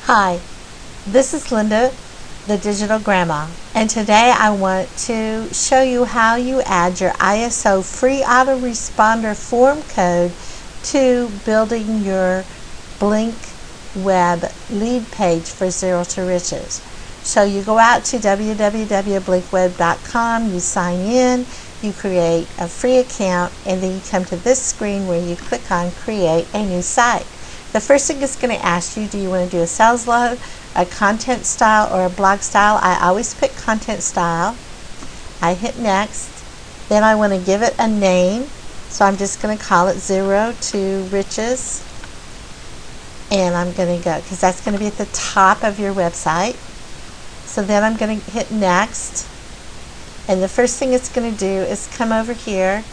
Hi, this is Linda, the Digital Grandma, and today I want to show you how you add your ISO free autoresponder form code to building your Blinkweb lead page for Zero to Riches. So you go out to www.blinkweb.com, you sign in, you create a free account, and then you come to this screen where you click on Create a New Site. The first thing it's going to ask you, do you want to do a sales log, a content style, or a blog style? I always pick content style. I hit next. Then I want to give it a name. So I'm just going to call it Zero to Riches. And I'm going to go, because that's going to be at the top of your website. So then I'm going to hit next. And the first thing it's going to do is come over here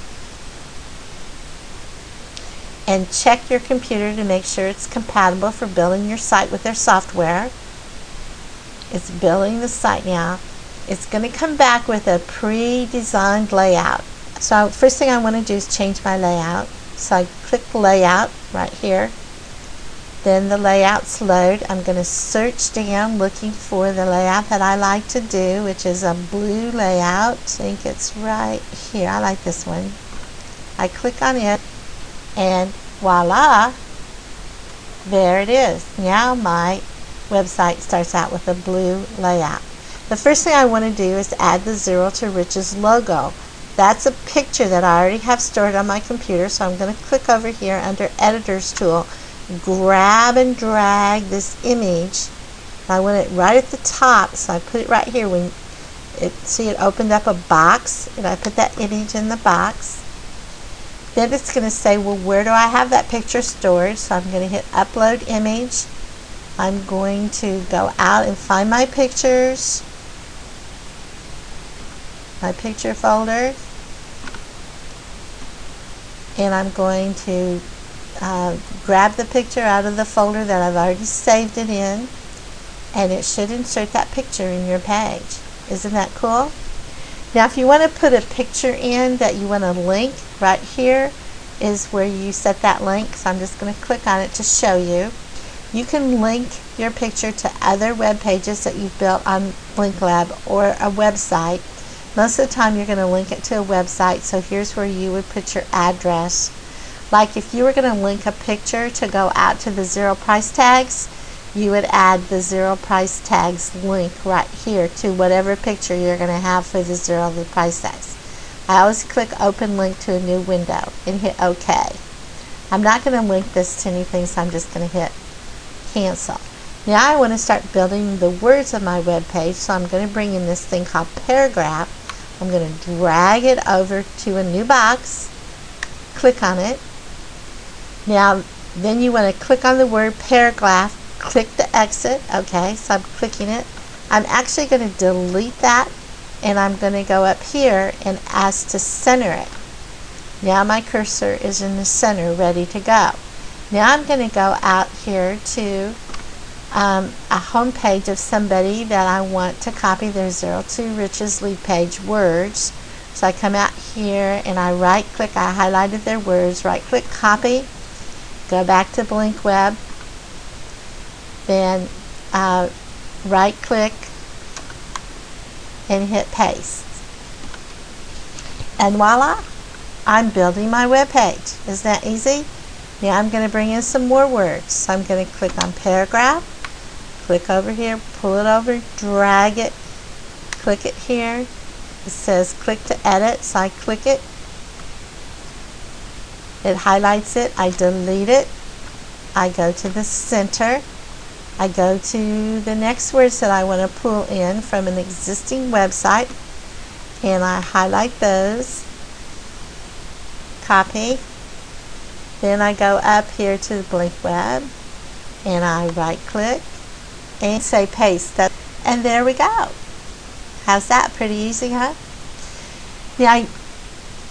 and check your computer to make sure it's compatible for building your site with their software. It's building the site now. It's going to come back with a pre-designed layout. So first thing I want to do is change my layout. So I click Layout right here. Then the layouts load. I'm going to search down looking for the layout that I like to do, which is a blue layout. I think it's right here. I like this one. I click on it. And voila, there it is. Now my website starts out with a blue layout. The first thing I want to do is add the Zero to Riches logo. That's a picture that I already have stored on my computer, so I'm going to click over here under Editor's Tool, grab and drag this image. I want it right at the top, so I put it right here. See it opened up a box, and I put that image in the box. Then it's going to say, well, where do I have that picture stored? So I'm going to hit Upload Image. I'm going to go out and find my pictures, my picture folder, and I'm going to grab the picture out of the folder that I've already saved it in, and it should insert that picture in your page. Isn't that cool? Now if you want to put a picture in that you want to link, right here is where you set that link. So I'm just going to click on it to show you. You can link your picture to other web pages that you've built on Blinkweb or a website. Most of the time you're going to link it to a website, so here's where you would put your address. Like if you were going to link a picture to go out to the Zero Price Tags, you would add the Zero Price Tags link right here to whatever picture you're going to have for the Zero Price Tags. I always click Open Link to a new window and hit OK. I'm not going to link this to anything, so I'm just going to hit Cancel. Now I want to start building the words of my web page, so I'm going to bring in this thing called Paragraph. I'm going to drag it over to a new box, click on it. Now then you want to click on the word Paragraph, click the exit. Okay, so I'm clicking it. I'm actually going to delete that, and I'm going to go up here and ask to center it. Now my cursor is in the center, ready to go. Now I'm going to go out here to a home page of somebody that I want to copy their Zero to Riches lead page words. So I come out here and I right click, I highlighted their words, right click copy, go back to Blinkweb, then right click and hit paste. And voila, I'm building my web page. Isn't that easy? Now I'm going to bring in some more words. So I'm going to click on Paragraph, click over here, pull it over, drag it, click it here. It says click to edit, so I click it. It highlights it. I delete it. I go to the center. I go to the next words that I want to pull in from an existing website, and I highlight those, copy. Then I go up here to the Blinkweb and I right click and say paste. And there we go. How's that? Pretty easy, huh? Now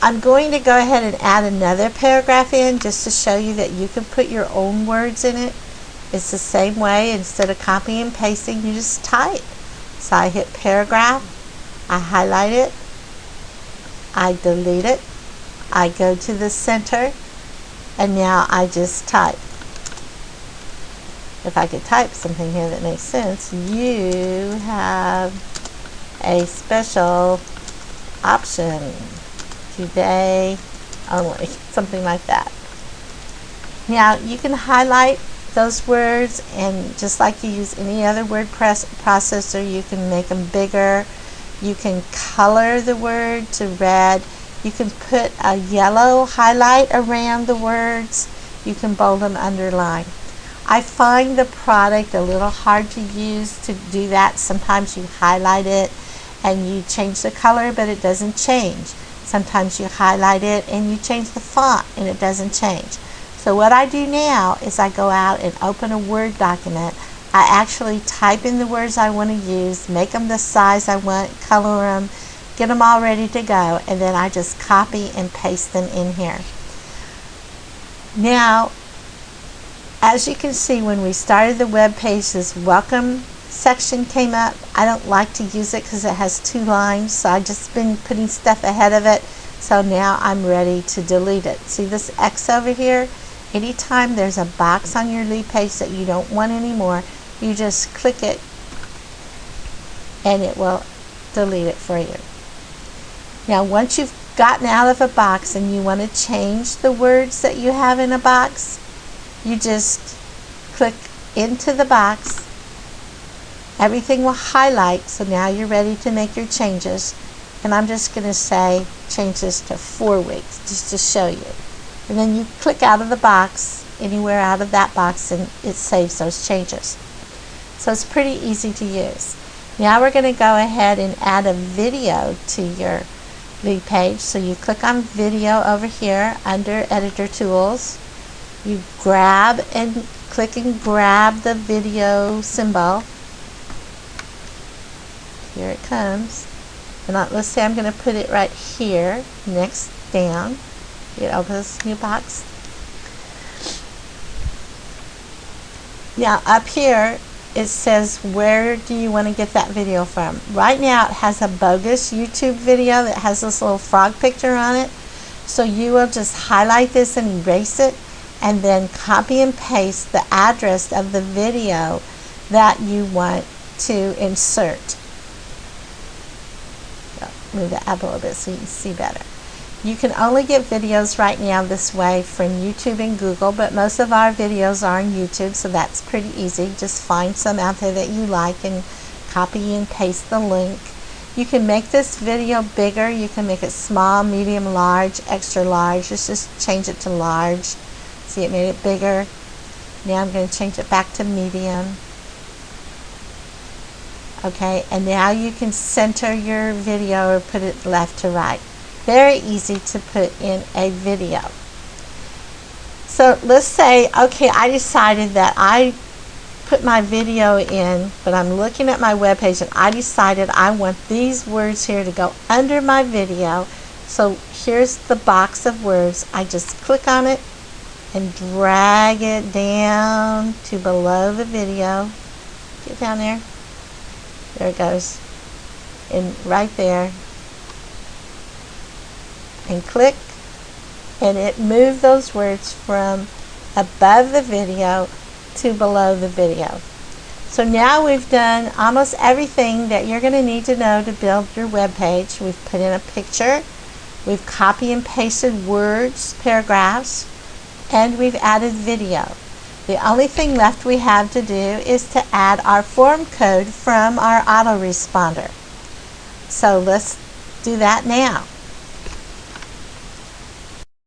I'm going to go ahead and add another paragraph in just to show you that you can put your own words in it. It's the same way. Instead of copying and pasting, you just type. So I hit Paragraph, I highlight it, I delete it, I go to the center, and now I just type. if I could type something here that makes sense, you have a special option today only, something like that. Now you can highlight those words, and just like you use any other word processor, you can make them bigger. You can color the word to red. You can put a yellow highlight around the words. You can bold them, underline. I find the product a little hard to use to do that. Sometimes you highlight it and you change the color, but it doesn't change. Sometimes you highlight it and you change the font and it doesn't change. So what I do now is I go out and open a Word document. I actually type in the words I want to use, make them the size I want, color them, get them all ready to go, and then I just copy and paste them in here. Now, as you can see, when we started the web page, this welcome section came up. I don't like to use it because it has 2 lines, so I've just been putting stuff ahead of it. So now I'm ready to delete it. See this X over here? Anytime there's a box on your lead page that you don't want anymore, you just click it and it will delete it for you. Now once you've gotten out of a box and you want to change the words that you have in a box, you just click into the box. Everything will highlight, so now you're ready to make your changes. And I'm just going to say change this to 4 weeks just to show you. And then you click out of the box, anywhere out of that box, and it saves those changes. So it's pretty easy to use. Now we're going to go ahead and add a video to your lead page. So you click on video over here under editor tools. You grab and click and grab the video symbol. Here it comes. And let's say I'm going to put it right here, next down. It opens a new box. Now up here it says, where do you want to get that video from? Right now it has a bogus YouTube video that has this little frog picture on it. So you will just highlight this and erase it, and then copy and paste the address of the video that you want to insert. Move the up a little bit so you can see better. You can only get videos right now this way from YouTube and Google, but most of our videos are on YouTube, so that's pretty easy. Just find some out there that you like and copy and paste the link. You can make this video bigger. You can make it small, medium, large, extra large. Just change it to large. See, it made it bigger. Now I'm going to change it back to medium. Okay, and now you can center your video or put it left to right. Very easy to put in a video. So let's say, okay, I decided that I put my video in, but I'm looking at my web page and I decided I want these words here to go under my video. So here's the box of words. I just click on it and drag it down to below the video. Get down there. There it goes. And right there. And click, and it moved those words from above the video to below the video. So now we've done almost everything that you're going to need to know to build your web page. We've put in a picture, we've copy and pasted words, paragraphs, and we've added video. The only thing left we have to do is to add our form code from our autoresponder. So let's do that now.